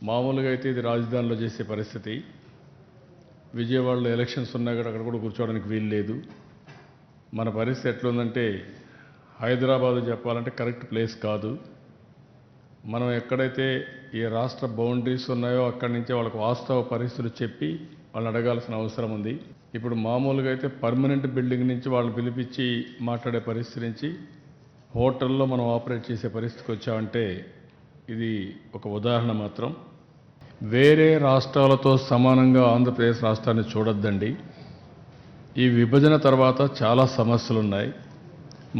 మామూలుగా అయితే ఇది రాజధానిలో చేసే పరిస్థితి. విజయవాడలో ఎలక్షన్స్ ఉన్నా కూడా అక్కడ కూడా కూర్చోవడానికి వీలు లేదు. మన పరిస్థితి ఎట్లుందంటే హైదరాబాద్ చెప్పాలంటే కరెక్ట్ ప్లేస్ కాదు. మనం ఎక్కడైతే ఈ రాష్ట్ర బౌండరీస్ ఉన్నాయో అక్కడి నుంచే వాళ్ళకు వాస్తవ పరిస్థితులు చెప్పి వాళ్ళని అడగాల్సిన అవసరం ఉంది. ఇప్పుడు మామూలుగా అయితే పర్మనెంట్ బిల్డింగ్ నుంచి వాళ్ళని పిలిపించి మాట్లాడే పరిస్థితి నుంచి హోటల్లో మనం ఆపరేట్ చేసే పరిస్థితికి వచ్చామంటే ఇది ఒక ఉదాహరణ మాత్రం. వేరే రాష్ట్రాలతో సమానంగా ఆంధ్రప్రదేశ్ రాష్ట్రాన్ని చూడొద్దండి. ఈ విభజన తర్వాత చాలా సమస్యలు ఉన్నాయి.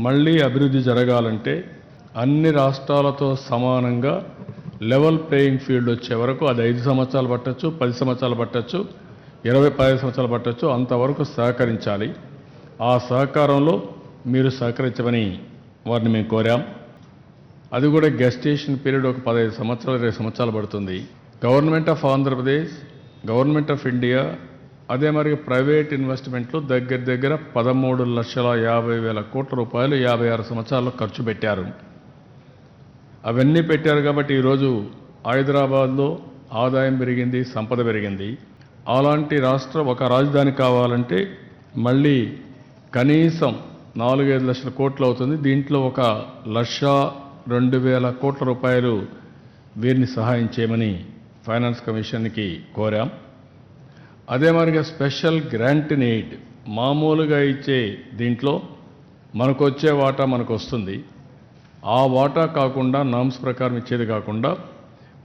మళ్ళీ అభివృద్ధి జరగాలంటే అన్ని రాష్ట్రాలతో సమానంగా లెవెల్ ప్లేయింగ్ ఫీల్డ్ వచ్చే వరకు అది 5 సంవత్సరాలు పట్టచ్చు, 10 సంవత్సరాలు పట్టచ్చు, 15 సంవత్సరాలు పట్టచ్చు, అంతవరకు సహకరించాలి. ఆ సహకారంలో మీరు సహకరించమని వారిని మేము కోరాం. అది కూడా గెస్టేషన్ పీరియడ్ ఒక 15 సంవత్సరాలు 20 సంవత్సరాలు పడుతుంది. Government of Andhra Pradesh, government of India, అదే మరి ప్రైవేట్ ఇన్వెస్ట్మెంట్లు దగ్గర 13,50,000 కోట్ల రూపాయలు 56 సంవత్సరాల్లో ఖర్చు పెట్టారు. అవన్నీ పెట్టారు కాబట్టి ఈరోజు హైదరాబాద్లో ఆదాయం పెరిగింది, సంపద పెరిగింది. అలాంటి రాష్ట్రం ఒక రాజధాని కావాలంటే మళ్ళీ కనీసం 4-5 లక్షల కోట్లు అవుతుంది. దీంట్లో 1,02,000 కోట్ల రూపాయలు వీరిని సహాయం చేయమని ఫైనాన్స్ కమిషన్కి కోరాం. అదే మరిగా స్పెషల్ గ్రాంట్ ఇన్ ఎయిడ్ మామూలుగా ఇచ్చే దీంట్లో మనకు వచ్చే వాటా మనకు వస్తుంది. ఆ వాటా కాకుండా నామ్స్ ప్రకారం ఇచ్చేది కాకుండా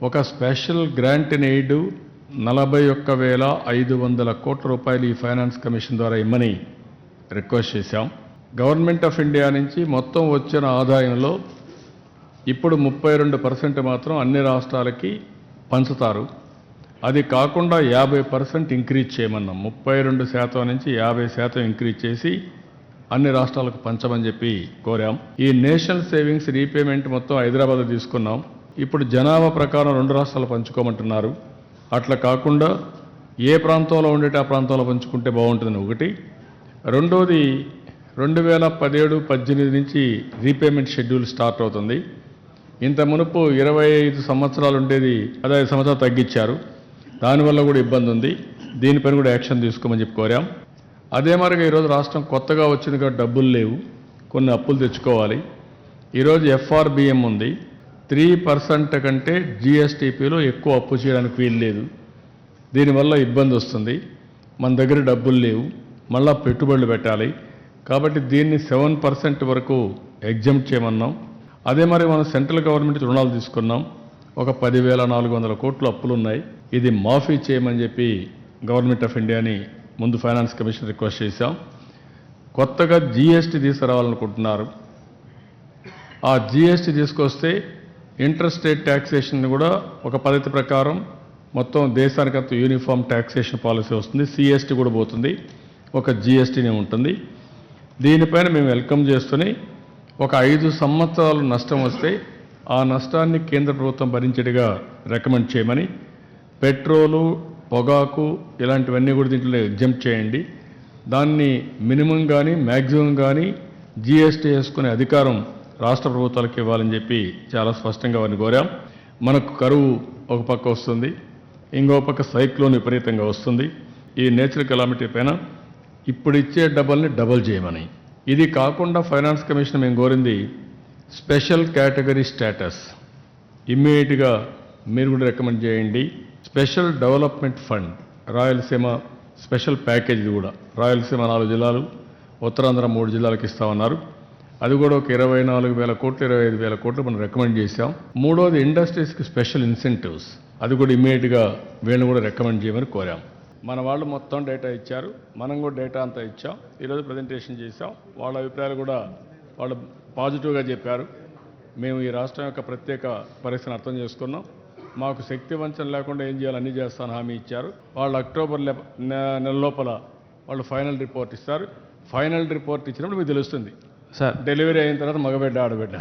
ఒక స్పెషల్ గ్రాంట్ ఇన్ ఎయిడ్ 41,500 కోట్ల రూపాయలు ఈ ఫైనాన్స్ కమిషన్ ద్వారా ఇమ్మని రిక్వెస్ట్ చేశాం. గవర్నమెంట్ ఆఫ్ ఇండియా నుంచి మొత్తం వచ్చిన ఆదాయంలో ఇప్పుడు 32% మాత్రం అన్ని రాష్ట్రాలకి పంచుతారు. అది కాకుండా 50% ఇంక్రీజ్ చేయమన్నాం. 32% నుంచి 50% ఇంక్రీజ్ చేసి అన్ని రాష్ట్రాలకు పంచమని చెప్పి కోరాం. ఈ నేషనల్ సేవింగ్స్ రీపేమెంట్ మొత్తం హైదరాబాద్ తీసుకున్నాం. ఇప్పుడు జనాభా ప్రకారం 2 రాష్ట్రాలు పంచుకోమంటున్నారు. అట్లా కాకుండా ఏ ప్రాంతంలో ఉండేటి ఆ ప్రాంతంలో పంచుకుంటే బాగుంటుందని ఒకటి. రెండోది 2017-18 నుంచి రీపేమెంట్ షెడ్యూల్ స్టార్ట్ అవుతుంది. ఇంత మునుపు 25 సంవత్సరాలు ఉండేది 15 సంవత్సరాలు తగ్గించారు. దానివల్ల కూడా ఇబ్బంది ఉంది. దీనిపైన కూడా యాక్షన్ తీసుకోమని చెప్పి కోరాం. అదే మరిగా ఈరోజు రాష్ట్రం కొత్తగా వచ్చింది కాబట్టి డబ్బులు లేవు, కొన్ని అప్పులు తెచ్చుకోవాలి. ఈరోజు FRBM ఉంది. 3% కంటే GSTPలో ఎక్కువ అప్పు చేయడానికి వీలు లేదు. దీనివల్ల ఇబ్బంది వస్తుంది. మన దగ్గర డబ్బులు లేవు, మళ్ళా పెట్టుబడులు పెట్టాలి. కాబట్టి దీన్ని 7% వరకు ఎగ్జామ్ట్ చేయమన్నాం. అదే మరి మనం సెంట్రల్ గవర్నమెంట్ రుణాలు తీసుకున్నాం. ఒక 10,400 కోట్లు అప్పులు ఉన్నాయి. ఇది మాఫీ చేయమని చెప్పి గవర్నమెంట్ ఆఫ్ ఇండియాని ముందు ఫైనాన్స్ కమిషన్ రిక్వెస్ట్ చేశాం. కొత్తగా GST తీసుకురావాలనుకుంటున్నారు. ఆ GST తీసుకొస్తే ఇంటర్ స్టేట్ ట్యాక్సేషన్ కూడా ఒక పద్ధతి ప్రకారం మొత్తం దేశానికంతా యూనిఫామ్ ట్యాక్సేషన్ పాలసీ వస్తుంది. CST కూడా పోతుంది, ఒక GSTనే ఉంటుంది. దీనిపైన మేము వెల్కమ్ చేస్తూనే ఒక 5 సంవత్సరాలు నష్టం వస్తే ఆ నష్టాన్ని కేంద్ర ప్రభుత్వం భరించేట్టుగా రికమెండ్ చేయమని, పెట్రోలు, పొగాకు ఇలాంటివన్నీ కూడా దీంట్లో ఎగ్జామ్ట్ చేయండి. దాన్ని మినిమం కానీ మ్యాక్సిమం కానీ GST వేసుకునే అధికారం రాష్ట్ర ప్రభుత్వాలకు ఇవ్వాలని చెప్పి చాలా స్పష్టంగా వారిని కోరాం. మనకు కరువు ఒక పక్క వస్తుంది, ఇంకో పక్క సైక్లోన్ విపరీతంగా వస్తుంది. ఈ నేచురల్ కెలామిటీ పైన ఇప్పుడు ఇచ్చే డబ్బుల్ని డబల్ చేయమని. ఇది కాకుండా ఫైనాన్స్ కమిషన్ మేము కోరింది స్పెషల్ కేటగిరీ స్టేటస్ ఇమ్మీడియట్గా మీరు కూడా రికమెండ్ చేయండి. Special development fund Rayalaseema special package కూడా రాయలసీమ 4 జిల్లాలు, ఉత్తరాంధ్ర 3 జిల్లాలకు ఇస్తామన్నారు. అది కూడా ఒక 24,000 కోట్లు 25,000 కోట్లు మనం రికమెండ్ చేశాం. మూడోది ఇండస్ట్రీస్కి స్పెషల్ ఇన్సెంటివ్స్, అది కూడా ఇమ్మీడియట్గా వీళ్ళని కూడా రికమెండ్ చేయమని కోరాం. మన వాళ్ళు మొత్తం డేటా ఇచ్చారు, మనం కూడా డేటా అంతా ఇచ్చాం. ఈరోజు ప్రజెంటేషన్ చేశాం. వాళ్ళ అభిప్రాయాలు కూడా వాళ్ళు పాజిటివ్గా చెప్పారు. మేము ఈ రాష్ట్రం యొక్క ప్రత్యేక పరిస్థితిని అర్థం చేసుకున్నాం. మాకు శక్తి వంచన లేకుండా ఏం చేయాలో అన్నీ చేస్తాను హామీ ఇచ్చారు. వాళ్ళు అక్టోబర్ నెల లోపల వాళ్ళు ఫైనల్ రిపోర్ట్ ఇస్తారు. ఫైనల్ రిపోర్ట్ ఇచ్చినప్పుడు మీకు తెలుస్తుంది. సార్ డెలివరీ అయిన తర్వాత మగబిడ్డ ఆడబిడ్డ.